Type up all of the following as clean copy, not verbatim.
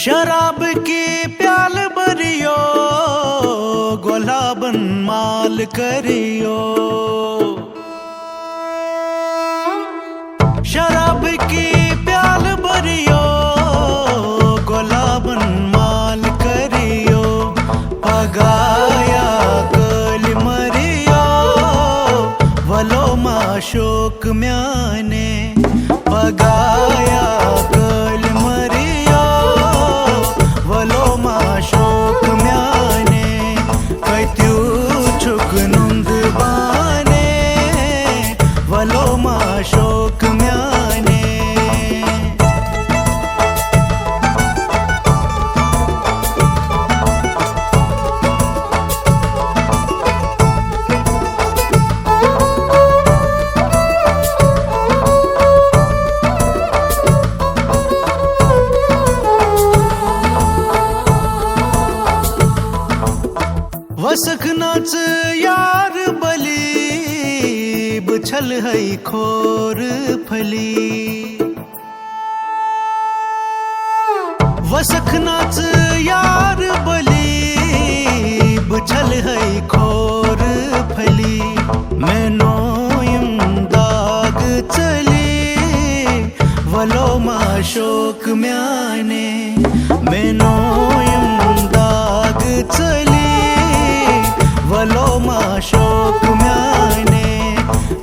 शराब की प्याल भरियो, गुलाबन माल करियो। शराब की प्याल भरियो, गुलाबन माल करियो। पगाया गल मरियो, वलो माशोक म्याने। पगाया गल मरियो, वलो माशोक म्याने। कैत्यू छुक नुंद बाने, वलो माशोक म्याने। वसखनाच यार बली, बुछल है खोर फली। वसखनाच यार बली, बुछल है खोर फली। मैनो दाग चली, वलो माशोक म्याने। मैनो दाग चली, वलो माशोक म्याने।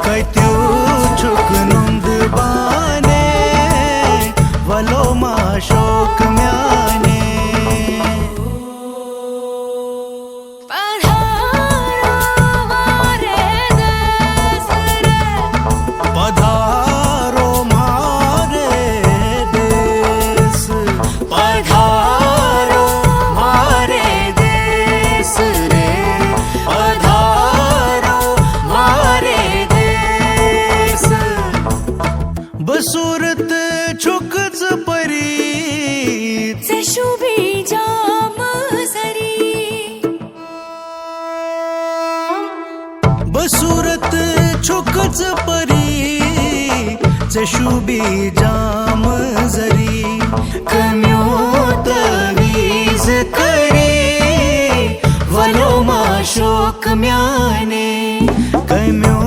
कैत्यू छुक नुंद बाने, वलो माशोक म्याने। पधारो मारे देश, पधारो मारे देश रे। पधारो मारे देश। बसूरत छुकच परी, से शुभी जाम सरी। बसूरत छुकच परी, से शुभी जाम जरी। कम्योत वीज करी, वलो माशोक म्याने। कम्यो